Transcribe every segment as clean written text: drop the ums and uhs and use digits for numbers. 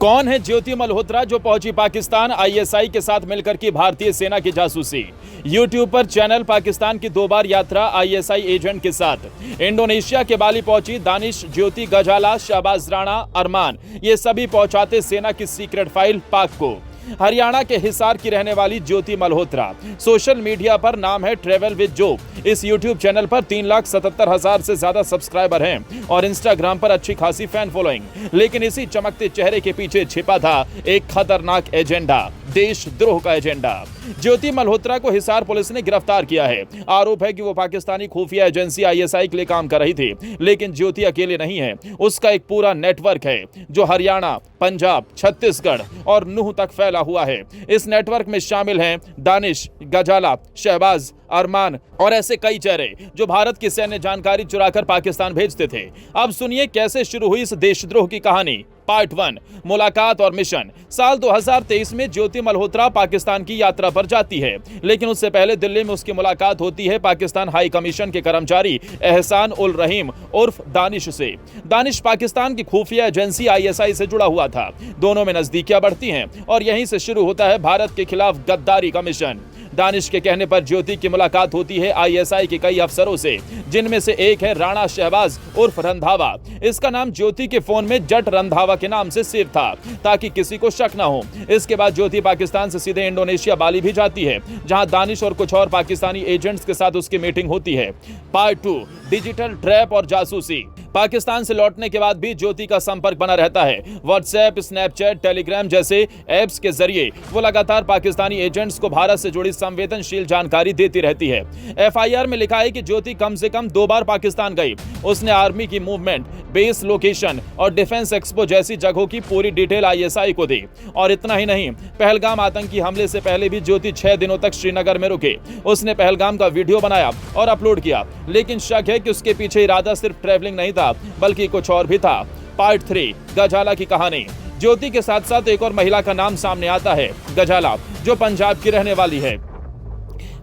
कौन है ज्योति मल्होत्रा जो पहुंची पाकिस्तान? आईएसआई के साथ मिलकर की भारतीय सेना की जासूसी। यूट्यूब पर चैनल पाकिस्तान की 2 बार यात्रा आईएसआई एजेंट के साथ। इंडोनेशिया के बाली पहुंची दानिश, ज्योति, गजाला, शहबाज राणा, अरमान, ये सभी पहुंचाते सेना की सीक्रेट फाइल पाक को। हरियाणा के हिसार की रहने वाली ज्योति मल्होत्रा, सोशल मीडिया पर नाम है ट्रेवल विद जो। इस यूट्यूब चैनल पर 3,77,000 से ज्यादा सब्सक्राइबर हैं और इंस्टाग्राम पर अच्छी खासी फैन फॉलोइंग। लेकिन इसी चमकते चेहरे के पीछे छिपा था एक खतरनाक एजेंडा, देशद्रोह का एजेंडा। ज्योति मल्होत्रा को हिसार पुलिस ने गिरफ्तार किया है। आरोप है कि वो पाकिस्तानी खुफिया एजेंसी आईएसआई के लिए काम कर रही थी। लेकिन ज्योति अकेले नहीं है, उसका एक पूरा नेटवर्क है जो हरियाणा, पंजाब, छत्तीसगढ़ और नूह तक फैला हुआ है। इस नेटवर्क में शामिल हैं दानिश, गजाला, शहबाज, अरमान और ऐसे कई चेहरे जो भारत की सैन्य जानकारी चुराकर पाकिस्तान भेजते थे। अब सुनिए कैसे शुरू हुई इस देशद्रोह की कहानी। पार्ट 1, मुलाकात और मिशन। साल 2023 में ज्योति मल्होत्रा पाकिस्तान की यात्रा पर जाती है, लेकिन उससे पहले दिल्ली में उसकी मुलाकात होती है पाकिस्तान हाई कमीशन के कर्मचारी एहसान उल रहीम उर्फ दानिश से। दानिश पाकिस्तान की खुफिया एजेंसी आईएसआई से जुड़ा हुआ था। दोनों में नजदीकियां बढ़ती हैं और यहीं से शुरू होता है भारत के खिलाफ गद्दारी का मिशन। दानिश के कहने पर ज्योति की मुलाकात होती है आईएसआई के कई अफसरों से, जिनमें से एक है राणा शहबाज उर्फ रंधावा। इसका नाम ज्योति के फोन में जट रंधावा के नाम से सेव था ताकि किसी को शक न हो। इसके बाद ज्योति पाकिस्तान से सीधे इंडोनेशिया बाली भी जाती है, जहां दानिश और कुछ और पाकिस्तानी एजेंट्स के साथ उसकी मीटिंग होती है। पार्ट 2, डिजिटल ट्रैप और जासूसी। पाकिस्तान से लौटने के बाद भी ज्योति का संपर्क बना रहता है। व्हाट्सएप, स्नैपचैट, टेलीग्राम जैसे ऐप्स के जरिए वो लगातार पाकिस्तानी एजेंट्स को भारत से जुड़ी संवेदनशील जानकारी देती रहती है। एफआईआर में लिखा है कि ज्योति कम से कम 2 बार पाकिस्तान गई। उसने आर्मी की मूवमेंट, बेस लोकेशन और डिफेंस एक्सपो जैसी जगहों की पूरी डिटेल आईएसआई को दी। और इतना ही नहीं, पहलगाम आतंकी हमले से पहले भी ज्योति 6 दिनों तक श्रीनगर में रुके। उसने पहलगाम का वीडियो बनाया और अपलोड किया, लेकिन शक है कि उसके पीछे इरादा सिर्फ ट्रैवलिंग नहीं था बल्कि कुछ और भी था। पार्ट 3, गजाला की कहानी। ज्योति के साथ साथ एक और महिला का नाम सामने आता है, गजाला, जो पंजाब की रहने वाली है।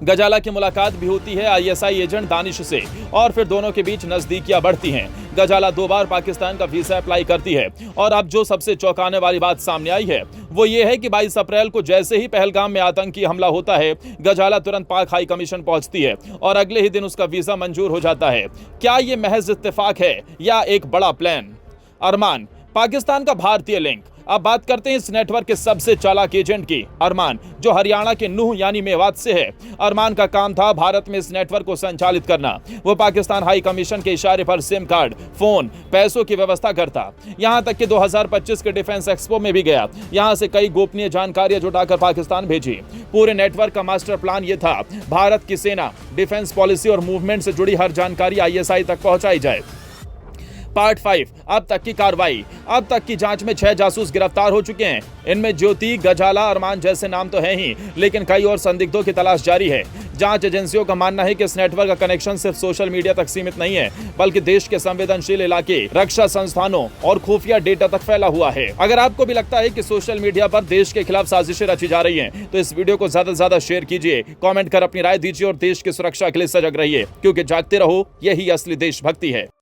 गजाला की मुलाकात भी होती है आईएसआई एजेंट दानिश से और फिर दोनों के बीच नजदीकियां बढ़ती हैं। गजाला 2 बार पाकिस्तान का वीजा अप्लाई करती है और अब जो सबसे चौंकाने वाली बात सामने आई है वो ये है कि 22 अप्रैल को जैसे ही पहलगाम में आतंकी हमला होता है, गजाला तुरंत पाक हाई कमीशन पहुंचती है और अगले ही दिन उसका वीजा मंजूर हो जाता है। क्या ये महज इत्तेफाक है या एक बड़ा प्लान? अरमान, पाकिस्तान का भारतीय लिंक। अब बात करते हैं इस नेटवर्क के सबसे चालाक एजेंट की, अरमान, जो हरियाणा के नूह यानी मेवात से है। अरमान का काम था भारत में इस नेटवर्क को संचालित करना। वो पाकिस्तान हाई कमीशन के इशारे पर सिम कार्ड, फोन, पैसों की व्यवस्था करता। यहां तक कि 2025 के डिफेंस एक्सपो में भी गया। यहां से कई गोपनीय जानकारियां जुटाकर पाकिस्तान भेजी। पूरे नेटवर्क का मास्टर प्लान ये था, भारत की सेना, डिफेंस पॉलिसी और मूवमेंट से जुड़ी हर जानकारी आईएसआई तक पहुंचाई जाए। पार्ट 5, अब तक की कार्रवाई। अब तक की जांच में 6 जासूस गिरफ्तार हो चुके हैं। इनमें ज्योति, गजाला, अरमान जैसे नाम तो हैं ही, लेकिन कई और संदिग्धों की तलाश जारी है। जांच एजेंसियों का मानना है कि इस नेटवर्क का कनेक्शन सिर्फ सोशल मीडिया तक सीमित नहीं है, बल्कि देश के संवेदनशील इलाके, रक्षा संस्थानों और खुफिया डेटा तक फैला हुआ है। अगर आपको भी लगता है कि सोशल मीडिया पर देश के खिलाफ साजिशें रची जा रही हैं, तो इस वीडियो को ज्यादा से ज्यादा शेयर कीजिए, कमेंट कर अपनी राय दीजिए और देश की सुरक्षा के लिए सजग रहिए, क्योंकि जागते रहो, यही असली देशभक्ति है।